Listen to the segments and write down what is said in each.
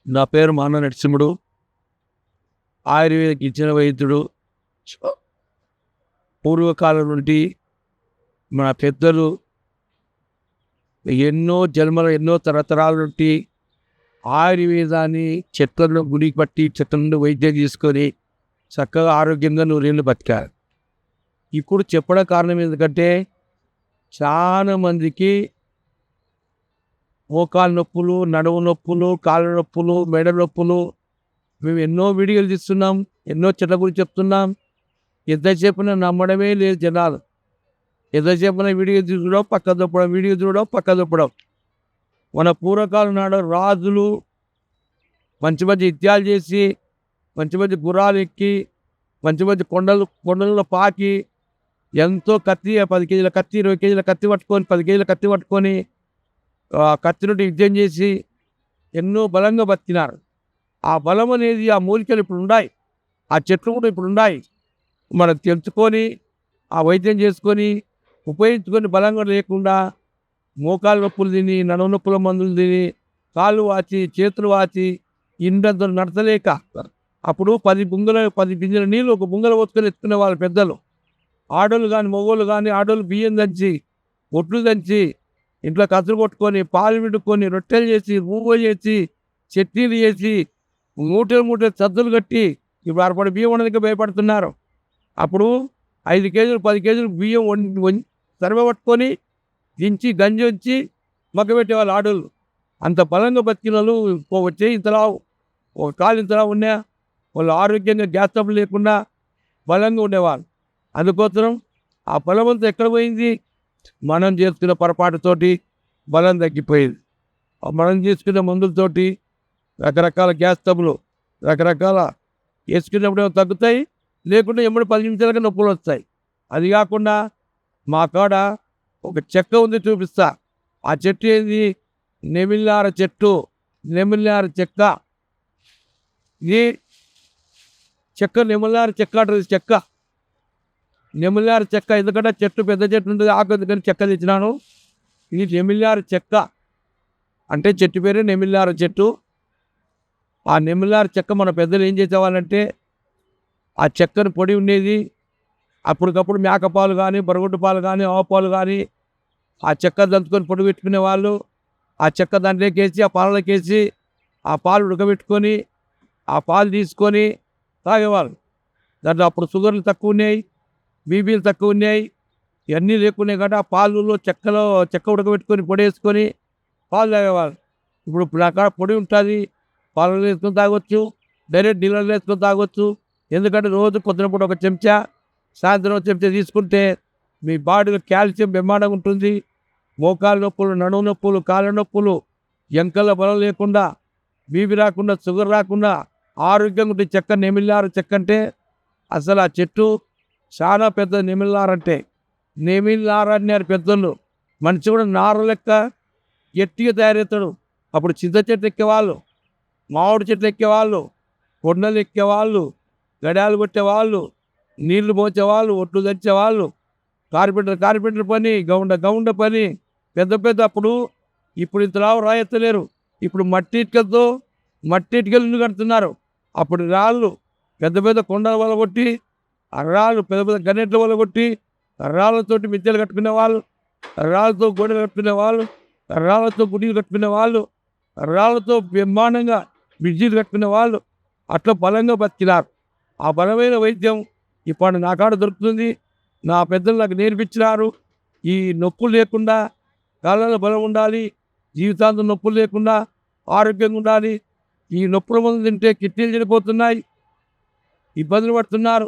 నా పేరు మాన నరసింహుడు. ఆయుర్వేదిక్ ఇచ్చిన వైద్యుడు. పూర్వకాలం నుండి మన పెద్దలు ఎన్నో జన్మలు, ఎన్నో తరతరాల నుండి ఆయుర్వేదాన్ని చెట్లను గుడికి పట్టి చెట్ల నుండి వైద్యం తీసుకొని చక్కగా ఆరోగ్యంగా నూరేళ్ళు బతికారు. ఇప్పుడు చెప్పడం కారణం ఎందుకంటే చాలా మందికి మోకాలు నొప్పులు, నడుము నొప్పులు, కాళ్ళ నొప్పులు, మెడ నొప్పులు. మేము ఎన్నో వీడియోలు తీస్తున్నాం, ఎన్నో చెట్ల గురించి చెప్తున్నాం. ఎంతసేపున నమ్మడమే లేదు జనాలు. ఎంతసేపున వీడియో చూడడం, పక్క దొప్పడం, వీడియో చూడడం, పక్క దొప్పడం. మన పూర్వకాలం నాడు రాజులు మంచి మంచి యుద్ధాలు చేసి, మంచి మంచి గుర్రాలు ఎక్కి, మంచి మంచి కొండలలో పాకి, ఎంతో కత్తి 10 కేజీల కత్తి, 20 కేజీల కత్తి పట్టుకొని, 10 కేజీల కత్తి పట్టుకొని కత్తి నుండి యుద్ధం చేసి ఎన్నో బలంగా బతికినారు. ఆ బలం అనేది, ఆ మూలికలు ఇప్పుడు ఉన్నాయి, ఆ చెట్లు కూడా ఇప్పుడు ఉన్నాయి. మనం తెలుసుకొని ఆ వైద్యం చేసుకొని ఉపయోగించుకొని బలంగా లేకుండా మోకాలు నొప్పులు తిని, నడుము నొప్పుల మందులు తిని, కాళ్ళు వాచి, చేతులు వాచి, ఇండంత నడచలేక అప్పుడు 10 గింజల నీళ్ళు ఒక బుంగలు పోసుకొని ఎత్తుకునే వాళ్ళు పెద్దలు. ఆడోళ్ళు కానీ, మగోళ్ళు కానీ, ఆడోళ్ళు బియ్యం దంచి, ఒట్లు దంచి, ఇంట్లో కసురు కొట్టుకొని, పాలు విడుక్కొని, రొట్టెలు చేసి, ఊబ చేసి, చట్నీలు చేసి, మూటలు సద్దులు కట్టి, ఇప్పుడు అరపడి బియ్యం ఉండడానికి భయపడుతున్నారు. అప్పుడు 5 కేజీలు 10 కేజీలు బియ్యం సర్వ పట్టుకొని దించి గంజి వచ్చి మగ్గబెట్టేవాళ్ళు ఆడోళ్ళు. అంత బలంగా బతికిన వాళ్ళు ఒక చేయి ఇంతలా, ఒక కాలు ఇంతలా ఉన్నా వాళ్ళు ఆరోగ్యంగా గ్యాస్ ట్రబుల్ లేకుండా బలంగా ఉండేవాళ్ళు. అందుకోసం ఆ బలమంతా ఎక్కడ పోయింది? మనం చేసుకున్న పొరపాటుతోటి బలం తగ్గిపోయింది. మనం చేసుకున్న మందులతోటి రకరకాల గ్యాస్ ట్రబులు, రకరకాల వేసుకున్నప్పుడు ఏమో తగ్గుతాయి, లేకుండా ఎమ్మడి 10 నిమిషాలకి నొప్పులు వస్తాయి. అది కాకుండా మా కాడ ఒక చెక్క ఉంది, చూపిస్తా. ఆ చెట్టు ఏంది? నెమిలినార చెట్టు. నెమిలినార చెక్క. ఇది చెక్క, నెమిలినార చెక్క అంటారు. చెక్క, నెమిలినార చెక్క. ఎందుకంటే చెట్టు పెద్ద చెట్టు ఉంటుంది, ఆకు ఎందుకని చెక్క తెచ్చినాను. ఇది నెమిలినార చెక్క అంటే చెట్టు పేరు నెమిలినార చెట్టు. ఆ నెమిలినార చెక్క మన పెద్దలు ఏం చేసేవాళ్ళంటే, ఆ చెక్కను పొడి ఉండేది, అప్పటికప్పుడు మేకపాలు కానీ, బరగొడ్డు పాలు కానీ, ఆవు పాలు కానీ ఆ చెక్క దంచుకొని పొడి పెట్టుకునే వాళ్ళు. ఆ చెక్క దాంట్లోకి వేసి, ఆ పాలలోకి వేసి, ఆ పాలు ఉడకబెట్టుకొని ఆ పాలు తీసుకొని తాగేవాళ్ళు. దాంట్లో అప్పుడు షుగర్లు తక్కువ ఉన్నాయి, బీపీలు తక్కువ ఉన్నాయి, ఇవన్నీ లేకున్నాయి కాబట్టి ఆ పాలలో చెక్క ఉడకబెట్టుకొని పొడి వేసుకొని పాలు తాగేవాళ్ళు. ఇప్పుడు నా కాడ పొడి ఉంటుంది, పాలలో వేసుకొని తాగొచ్చు, డైరెక్ట్ నీళ్ళలో వేసుకొని తాగొచ్చు. ఎందుకంటే రోజు పొద్దున పూట ఒక చెంచా, సాయంత్రం ఒక చెంచా తీసుకుంటే మీ బాడీలో కాల్షియం బ్రహ్మాండంగా ఉంటుంది. మోకాలు నొప్పులు, నడుము నొప్పులు, కాళ్ళ నొప్పులు, ఎంకల బలం లేకుండా, బీపీ రాకుండా, షుగర్ రాకుండా ఆరోగ్యంగా ఉంటే చెక్క నెమిలినార చెక్క అంటే అసలు ఆ చెట్టు చాలా పెద్ద. నెమిలినార అంటే నెమిలినార అన్నారు పెద్దలు. మనిషి కూడా నార లెక్క గట్టిగా తయారవుతాడు. అప్పుడు చింత చెట్లు ఎక్కేవాళ్ళు, మామిడి చెట్లు ఎక్కేవాళ్ళు, కొండలు ఎక్కేవాళ్ళు, గడాలు కొట్టేవాళ్ళు, నీళ్లు పోసేవాళ్ళు, ఒట్లు దంచేవాళ్ళు, కార్పెంటర్ పని, గౌండ పని, పెద్ద అప్పుడు. ఇప్పుడు ఇంతలా రాయెత్తలేరు. ఇప్పుడు మట్టి ఇటుకలు ఇల్లు కడుతున్నారు. అప్పుడు రాళ్ళు పెద్ద కొండల వల్ల కొట్టి, ఆ రాళ్ళు పెద్ద గన్నెట్ల వల్ల కొట్టి, రాళ్ళతోటి మిద్దెలు కట్టుకునే వాళ్ళు, రాళ్ళతో గోడలు కట్టుకునే వాళ్ళు, రాళ్ళతో గుడిలు కట్టుకునే వాళ్ళు, రాళ్ళతో బ్రహ్మాండంగా బ్రిడ్జీలు కట్టుకునే వాళ్ళు. అట్లా బలంగా బతికినారు. ఆ బలమైన వైద్యం ఇప్పుడు నా కాడ దొరుకుతుంది. నా పెద్దలు నాకు నేర్పించినారు. ఈ నొప్పులు లేకుండా కాళ్ళలో బలం ఉండాలి, జీవితాంతం నొప్పులు లేకుండా ఆరోగ్యంగా ఉండాలి. ఈ నొప్పుల మందు తింటే కిడ్నీలు చనిపోతున్నాయి, ఇబ్బందులు పడుతున్నారు.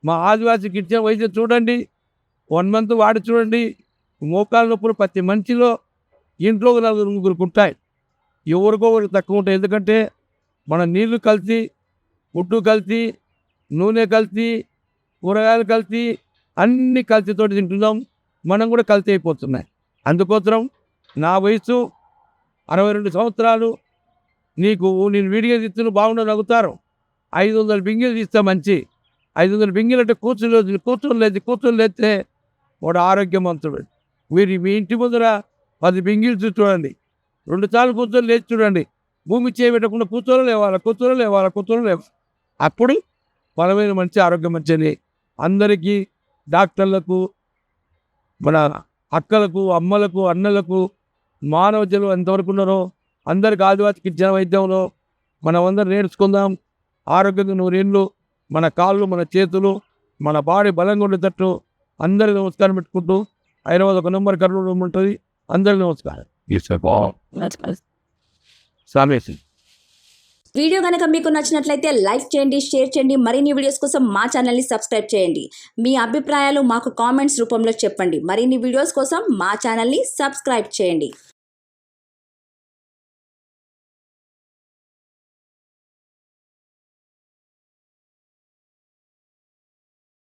మా ఆదివాసీ కిడ్నీ వైద్యం చూడండి, 1 మంత్ వాడి చూడండి. మోకాలు నొప్పులు ప్రతి మనిషిలో ఇంట్లో 4-5 ఉంటాయి, ఎవరికో ఒకరికి తక్కువ ఉంటాయి. ఎందుకంటే మన నీళ్లు కలిసి, గుడ్డు కలిసి, నూనె కలిసి, కూరగాయలు కలిసి, అన్ని కల్తీతోటి తింటున్నాం. మనం కూడా కల్తీ అయిపోతున్నాయి. అందుకోసం నా వయసు 62 సంవత్సరాలు. నేను వీడియో తీస్తున్న బాగుండదు నవ్వుతారు. 500 బింగిలు తీస్తా మంచి. 500 బింగిలు అంటే కూర్చొని లేస్తే వాడు ఆరోగ్యవంతుడు. మీరు మీ ఇంటి ముందర 10 బింగిలు చూడండి, 2 సార్లు కూర్చొని లేచి చూడండి, భూమి చేయబెట్టకుండా కూర్చొని లేవాలి. అప్పుడు బలమైన మంచి ఆరోగ్యం మంచిది. అందరికీ డాక్టర్లకు, మన అక్కలకు, అమ్మలకు, అన్నలకు, మానవ జనులు ఎంతవరకు ఉన్నారో అందరికి ఆదివాసి గిరిజన వైద్యంలో మనమందరం నేర్చుకుందాం. ఆరోగ్యంగా 100 ఏళ్ళు మన కాళ్ళు, మన చేతులు, మన బాడీ బలంగా ఉండేటట్టు అందరికీ నమస్కారం పెట్టుకుంటూ హైదరాబాద్ ఒక నెంబర్ కర్నూలు ఉంటుంది. అందరికీ నమస్కారం. సామేసి వీడియో కనుక మీకు నచ్చినట్లయితే లైక్ చేయండి, షేర్ చేయండి. మరిన్ని వీడియోస్ కోసం మా ఛానల్ని సబ్స్క్రైబ్ చేయండి. మీ అభిప్రాయాలు మాకు కామెంట్స్ రూపంలో చెప్పండి. మరిన్ని వీడియోస్ కోసం మా ఛానల్ని సబ్స్క్రైబ్ చేయండి.